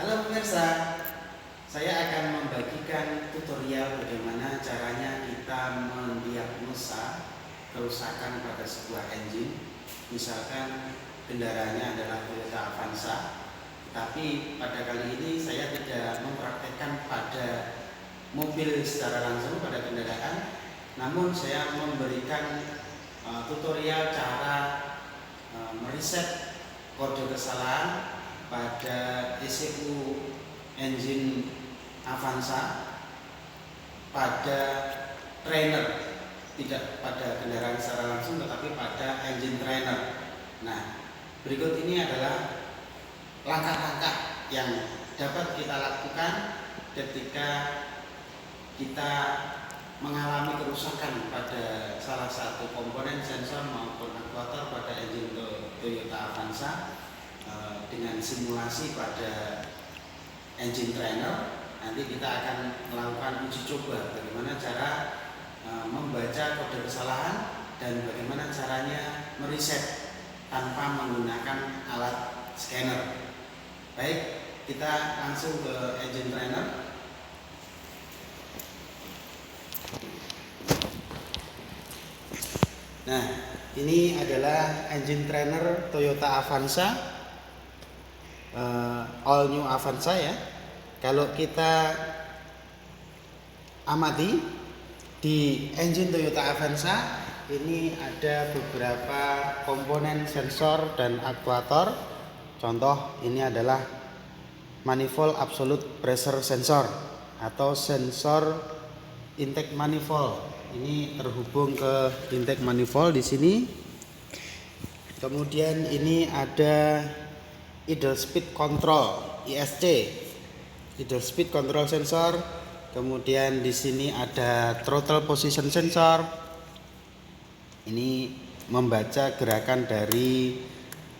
Halo pemirsa, saya akan membagikan tutorial bagaimana caranya kita mendiagnosa kerusakan pada sebuah engine. Misalkan kendaraannya adalah Toyota Avanza, tapi pada kali ini saya tidak mempraktekkan pada mobil secara langsung pada kendaraan, namun saya memberikan tutorial cara mereset kode kesalahan pada ECU engine Avanza pada trainer, tidak pada kendaraan secara langsung tetapi pada engine trainer. Nah, berikut ini adalah langkah-langkah yang dapat kita lakukan ketika kita mengalami kerusakan pada salah satu komponen sensor maupun aktuator pada engine Toyota Avanza dengan simulasi pada engine trainer. Nanti kita akan melakukan uji coba bagaimana cara membaca kode kesalahan dan bagaimana caranya mereset tanpa menggunakan alat scanner. Baik, kita langsung ke engine trainer. Nah, ini adalah engine trainer Toyota Avanza, all new Avanza ya. Kalau kita amati di engine Toyota Avanza ini ada beberapa komponen sensor dan aktuator. Contoh ini adalah manifold absolute pressure sensor atau sensor intake manifold. Ini terhubung ke intake manifold di sini. Kemudian ini ada idle speed control (ISC), idle speed control sensor. Kemudian di sini ada throttle position sensor. Ini membaca gerakan dari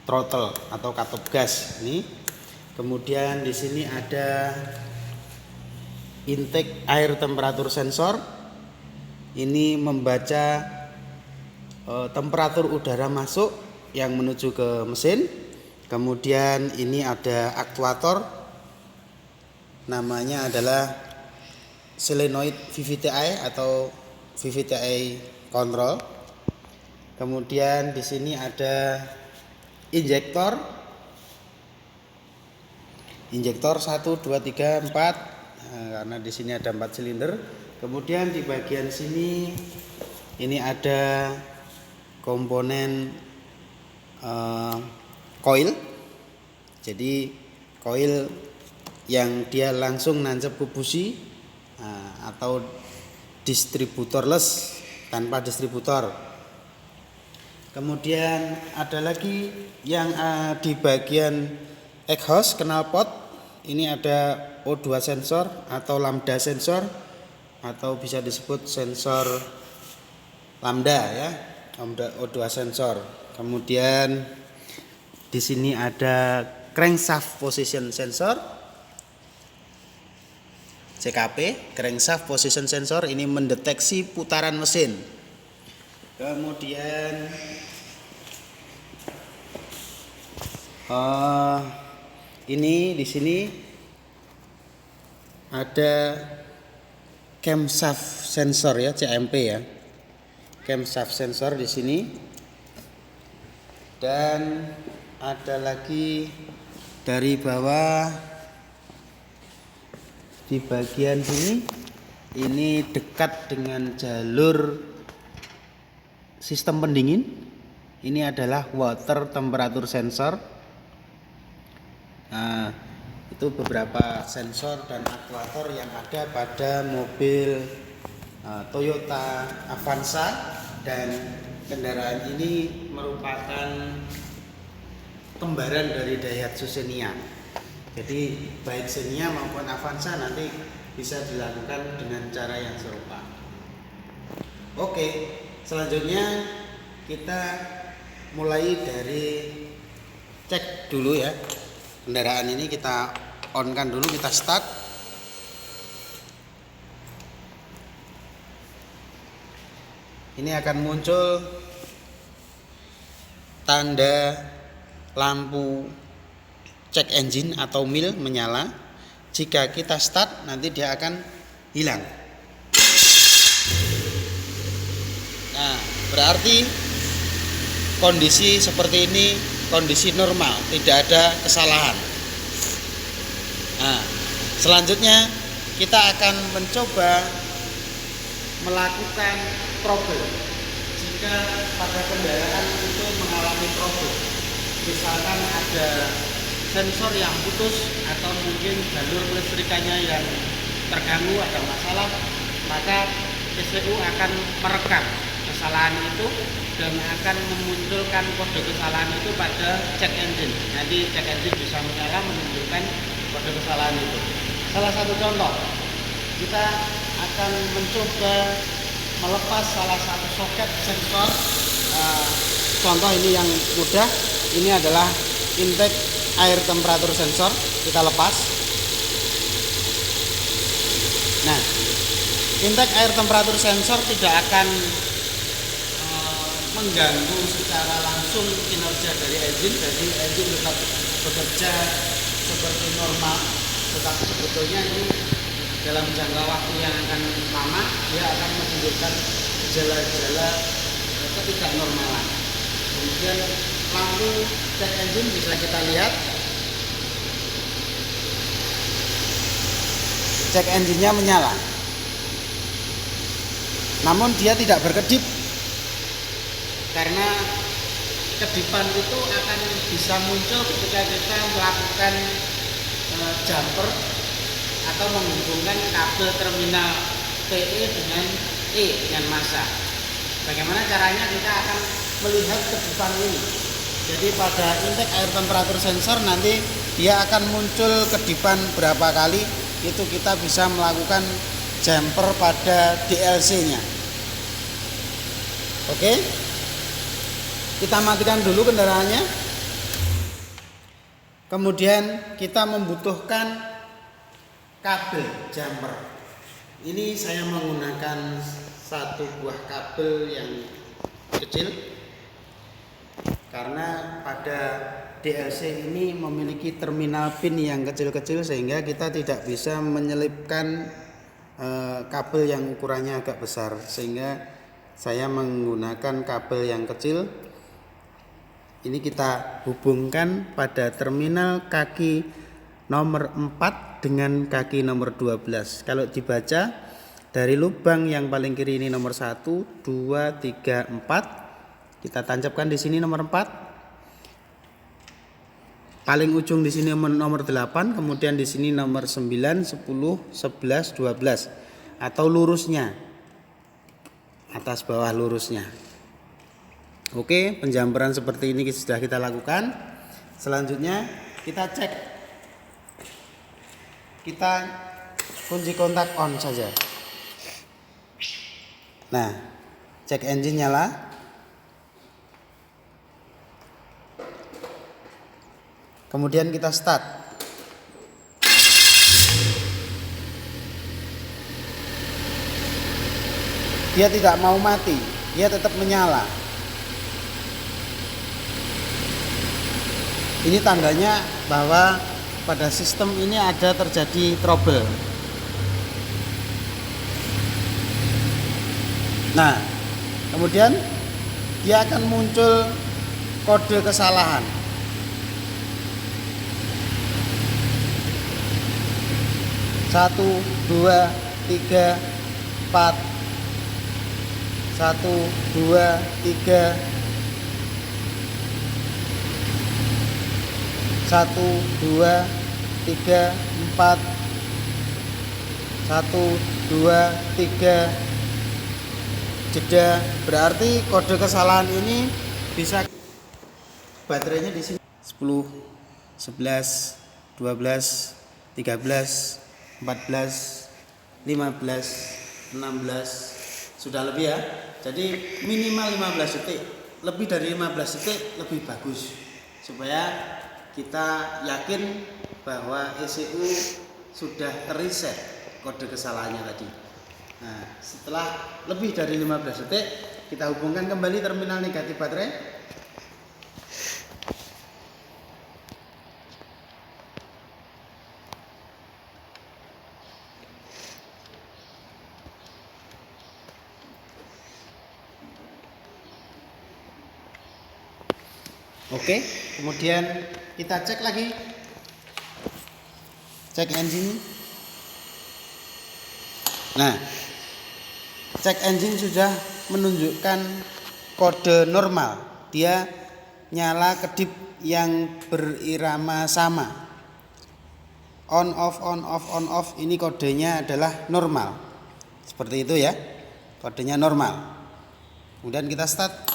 throttle atau katup gas. Ini. Kemudian di sini ada intake air temperatur sensor. Ini membaca temperatur udara masuk yang menuju ke mesin. Kemudian ini ada aktuator, namanya adalah solenoid VVTi atau VVTi control. Kemudian di sini ada injektor 1, 2, 3, 4, karena di sini ada 4 silinder. Kemudian di bagian sini ini ada komponen coil. Jadi coil yang dia langsung nancap ke busi atau distributorless, tanpa distributor. Kemudian ada lagi yang di bagian exhaust knalpot. Ini ada O2 sensor atau lambda sensor, atau bisa disebut sensor lambda ya, O2 sensor. Kemudian di sini ada crankshaft position sensor, CKP, crankshaft position sensor, ini mendeteksi putaran mesin. Kemudian ini di sini ada camshaft sensor ya, CMP ya. Camshaft sensor di sini. Dan ada lagi dari bawah di bagian sini, ini dekat dengan jalur sistem pendingin. Ini adalah water temperature sensor. Nah, itu beberapa sensor dan aktuator yang ada pada mobil Toyota Avanza, dan kendaraan ini merupakan kembaran dari Daihatsu Xenia. Jadi baik Xenia maupun Avanza nanti bisa dilakukan dengan cara yang serupa. Oke, selanjutnya kita mulai dari cek dulu ya. Kendaraan ini kita on-kan dulu, kita start. Ini akan muncul tanda lampu check engine atau mil menyala. Jika kita start nanti dia akan hilang. Nah, berarti kondisi seperti ini kondisi normal, tidak ada kesalahan. Nah, selanjutnya kita akan mencoba melakukan trouble. Jika pada kendaraan itu mengalami trouble, misalkan ada sensor yang putus atau mungkin jalur kelistrikannya yang terganggu, ada masalah, maka ECU akan merekam kesalahan itu dan akan memunculkan kode kesalahan itu pada check engine. Nanti check engine bisa menyala menunjukkan kode kesalahan itu. Salah satu contoh, kita akan mencoba melepas salah satu soket sensor. Contoh ini yang mudah, ini adalah intake air temperatur sensor, kita lepas. Nah, intake air temperatur sensor tidak akan mengganggu secara langsung kinerja dari engine, jadi engine tetap bekerja seperti normal. Tetapi sebetulnya ini dalam jangka waktu yang akan lama dia akan menunjukkan gejala-gejala ketidaknormalan. Kemudian lampu check engine bisa kita lihat, check engine-nya menyala, namun dia tidak berkedip karena kedipan itu akan bisa muncul ketika kita melakukan jumper atau menghubungkan kabel terminal PE dengan dengan massa. Bagaimana caranya? Kita akan melihat kedipan ini. Jadi pada intake air temperatur sensor nanti dia akan muncul kedipan berapa kali, itu kita bisa melakukan jumper pada DLC-nya. Oke, kita matikan dulu kendaraannya. Kemudian kita membutuhkan kabel jumper. Ini saya menggunakan satu buah kabel yang kecil karena pada DLC ini memiliki terminal pin yang kecil-kecil sehingga kita tidak bisa menyelipkan kabel yang ukurannya agak besar, sehingga saya menggunakan kabel yang kecil. Ini kita hubungkan pada terminal kaki nomor 4 dengan kaki nomor 12. Kalau dibaca dari lubang yang paling kiri ini nomor 1, 2, 3, 4. Kita tancapkan di sini nomor 4. Paling ujung di sini nomor 8, kemudian di sini nomor 9, 10, 11, 12 atau lurusnya. Atas bawah lurusnya. Oke, penjamperan seperti ini sudah kita lakukan. Selanjutnya kita cek. Kita kunci kontak on saja. Nah, cek engine nyala. Kemudian kita start. Dia tidak mau mati, dia tetap menyala. Ini tandanya bahwa pada sistem ini ada terjadi trouble. Nah, kemudian dia akan muncul kode kesalahan. Satu, dua, tiga, 4. 1, 2, 3. 1, 2, 3, 4. 1, 2, 3. Jeda. Berarti kode kesalahan ini bisa baterainya di sini 10, 11, 12, 13, 14, 15, 16. Sudah lebih ya. Jadi minimal 15 detik. Lebih dari 15 detik lebih bagus, supaya kita yakin bahwa ECU sudah terreset kode kesalahannya tadi. Nah, setelah lebih dari 15 detik, kita hubungkan kembali terminal negatif baterai. Oke, kemudian kita cek lagi, cek engine. Nah, cek engine sudah menunjukkan kode normal, dia nyala kedip yang berirama sama, on off on off on off. Ini kodenya adalah normal, seperti itu ya, kodenya normal. Kemudian kita start.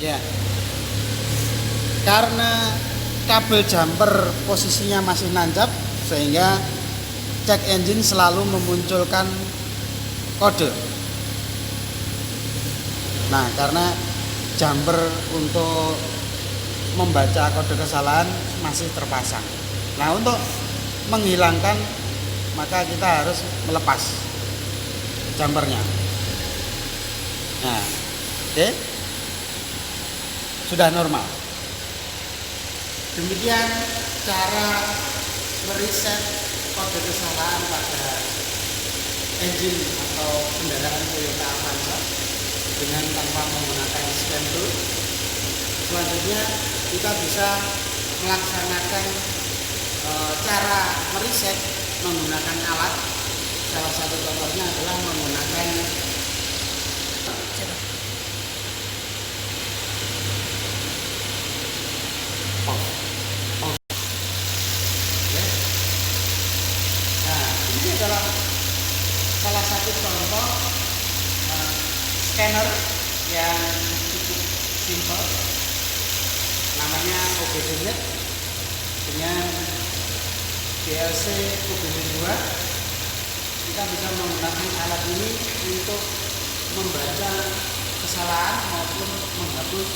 Ya, karena kabel jumper posisinya masih nancap, sehingga cek engine selalu memunculkan kode. Nah, karena jumper untuk membaca kode kesalahan masih terpasang. Nah, untuk menghilangkan maka kita harus melepas jumpernya. Nah, oke. Sudah normal. Demikian cara mereset kode kesalahan pada engine atau kendaraan Toyota Avanza dengan tanpa menggunakan scan tool. Selanjutnya kita bisa melaksanakan cara mereset menggunakan alat. Salah satu contohnya adalah menggunakan adalah salah satu contoh scanner yang cukup simpel, namanya OBD-net dengan DLC OBD2. Kita bisa menggunakan alat ini untuk membaca kesalahan maupun menghapus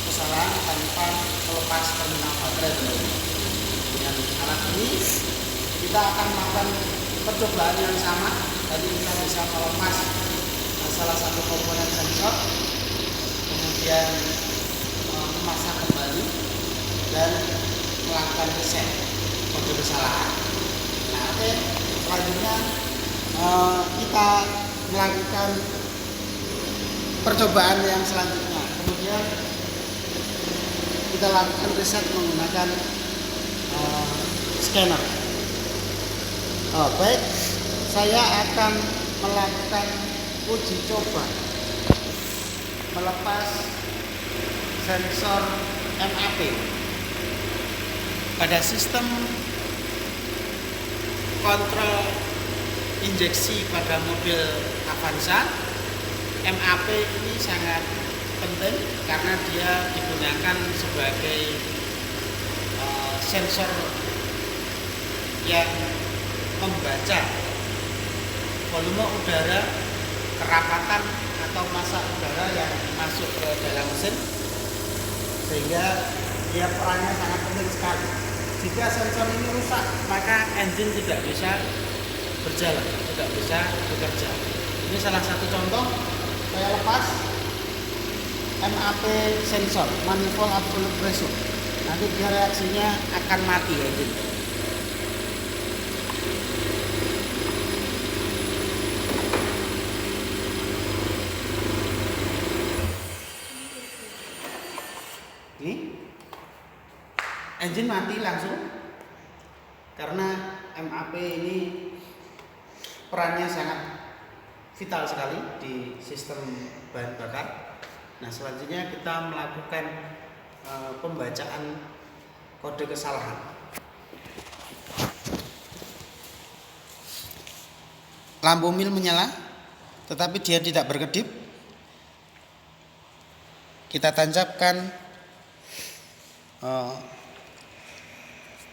kesalahan tanpa melepas terminal baterai. Dengan alat ini kita akan melakukan percobaan yang sama. Tadi kita bisa melepas salah satu komponen sensor, kemudian memasang kembali dan melakukan reset kode kesalahan. Nah, oke, selanjutnya kita melakukan percobaan yang selanjutnya. Kemudian kita lakukan reset menggunakan scanner. Baik, saya akan melakukan uji coba melepas sensor MAP pada sistem kontrol injeksi pada mobil Avanza. MAP ini sangat penting karena dia digunakan sebagai sensor yang membaca volume udara, kerapatan atau massa udara yang masuk ke dalam mesin, sehingga dia perannya sangat penting sekali. Jika sensor ini rusak, maka engine tidak bisa berjalan, tidak bisa bekerja. Ini salah satu contoh. Saya lepas MAP sensor, manifold absolute pressure. Nanti dia reaksinya akan mati engine. Ini engine mati langsung karena MAP ini perannya sangat vital sekali di sistem bahan bakar. Nah, selanjutnya kita melakukan pembacaan kode kesalahan. Lampu mil menyala, tetapi dia tidak berkedip. Kita tancapkan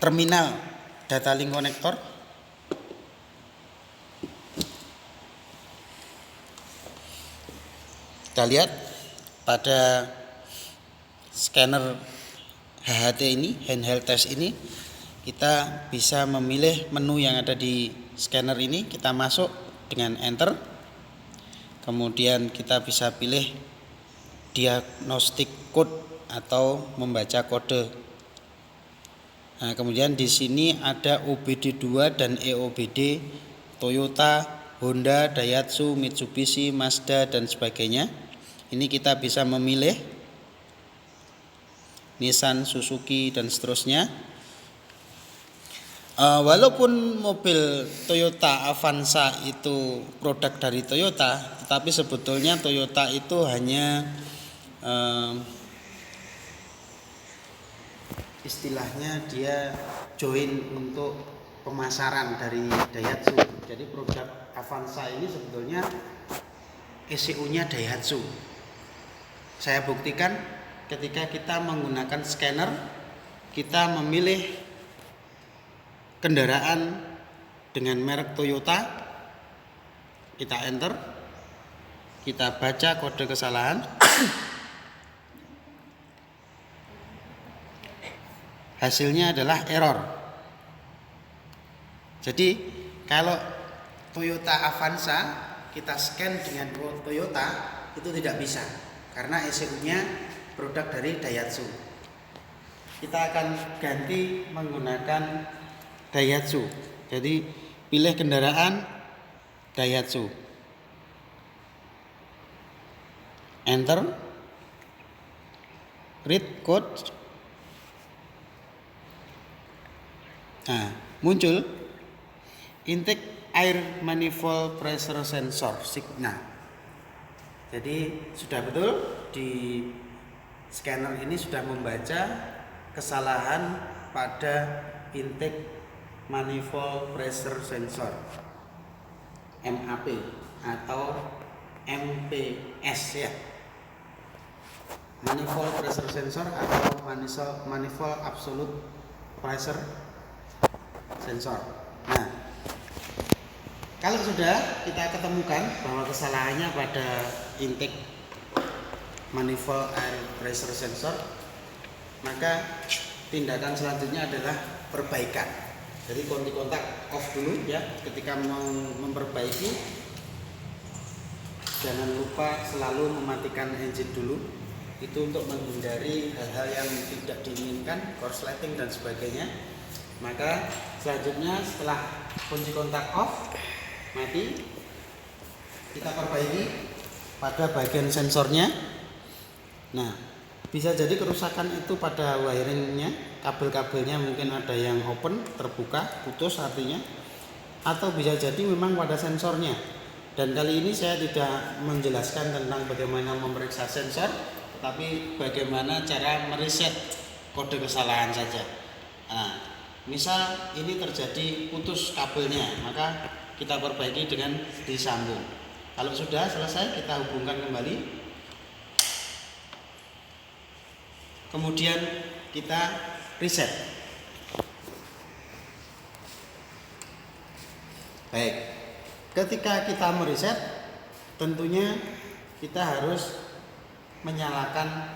terminal data link connector. Kita lihat pada scanner HHT ini, handheld test ini, kita bisa memilih menu yang ada di scanner ini. Kita masuk dengan enter, kemudian kita bisa pilih diagnostic code atau membaca kode. Nah, kemudian di sini ada OBD2 dan EOBD Toyota, Honda, Daihatsu, Mitsubishi, Mazda dan sebagainya. Ini kita bisa memilih Nissan, Suzuki dan seterusnya. Walaupun mobil Toyota Avanza itu produk dari Toyota, tetapi sebetulnya Toyota itu hanya istilahnya dia join untuk pemasaran dari Daihatsu. Jadi produk Avanza ini sebetulnya ECU-nya Daihatsu. Saya buktikan ketika kita menggunakan scanner, kita memilih kendaraan dengan merek Toyota, kita enter, kita baca kode kesalahan, hasilnya adalah error. Jadi kalau Toyota Avanza kita scan dengan Toyota itu tidak bisa karena ECU-nya produk dari Daihatsu. Kita akan ganti menggunakan Daihatsu. Jadi pilih kendaraan Daihatsu. Enter. Read code. Nah, muncul intake air manifold pressure sensor signal. Jadi sudah betul di scanner ini sudah membaca kesalahan pada intake manifold pressure sensor MAP atau MPS ya. Manifold pressure sensor atau manifold absolute pressure sensor. Nah, kalau sudah kita ketemukan bahwa kesalahannya pada intake manifold air pressure sensor, maka tindakan selanjutnya adalah perbaikan. Jadi kunci kontak off dulu ya. Ketika mau memperbaiki, jangan lupa selalu mematikan engine dulu. Itu untuk menghindari hal-hal yang tidak diinginkan, korsleting dan sebagainya. Maka selanjutnya setelah kunci kontak off mati, kita perbaiki pada bagian sensornya. Nah, bisa jadi kerusakan itu pada wiringnya, kabel-kabelnya mungkin ada yang open, terbuka, putus artinya, atau bisa jadi memang pada sensornya. Dan kali ini saya tidak menjelaskan tentang bagaimana memeriksa sensor, tetapi bagaimana cara mereset kode kesalahan saja. Nah, misal ini terjadi putus kabelnya, maka kita perbaiki dengan disambung. Kalau sudah selesai, kita hubungkan kembali. Kemudian kita reset. Baik, ketika kita mereset, tentunya kita harus menyalakan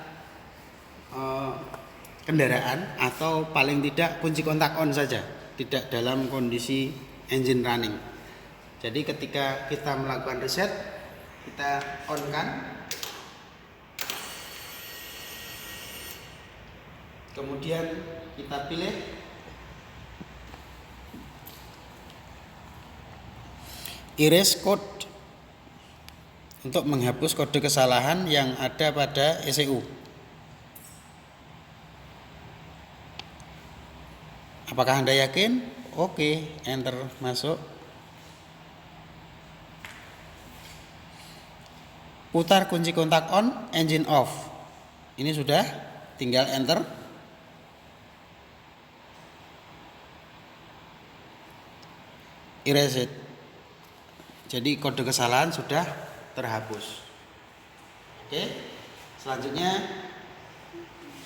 kendaraan atau paling tidak kunci kontak on saja, tidak dalam kondisi engine running. Jadi ketika kita melakukan reset, kita on kan. Kemudian kita pilih erase code untuk menghapus kode kesalahan yang ada pada ECU. Apakah Anda yakin? Oke, enter masuk. Putar kunci kontak on, engine off. Ini sudah, tinggal enter. Erase it. Jadi kode kesalahan sudah terhapus. Oke, selanjutnya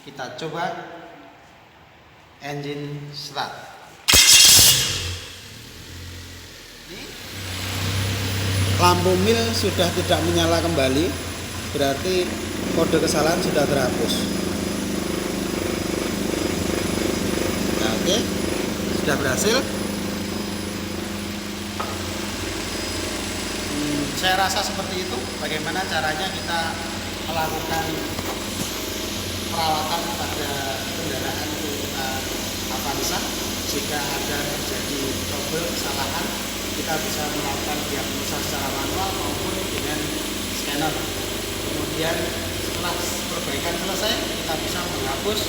kita coba engine start. Lampu mil sudah tidak menyala kembali, berarti kode kesalahan sudah terhapus. Nah, oke, sudah berhasil. Saya rasa seperti itu. Bagaimana caranya kita melakukan perawatan pada kendaraan Toyota Avanza. Jika ada terjadi trouble, kesalahan, kita bisa melakukan diagnosa secara manual maupun dengan scanner. Kemudian kemudian setelah perbaikan selesai kita bisa menghapus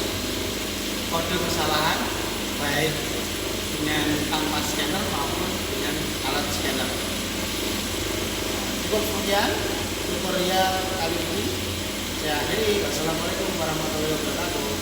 kode kesalahan baik dengan tanpa scanner maupun dengan alat scanner. Cukup sekian tutorial kali ini, saya akhiri. Wassalamualaikum warahmatullahi wabarakatuh.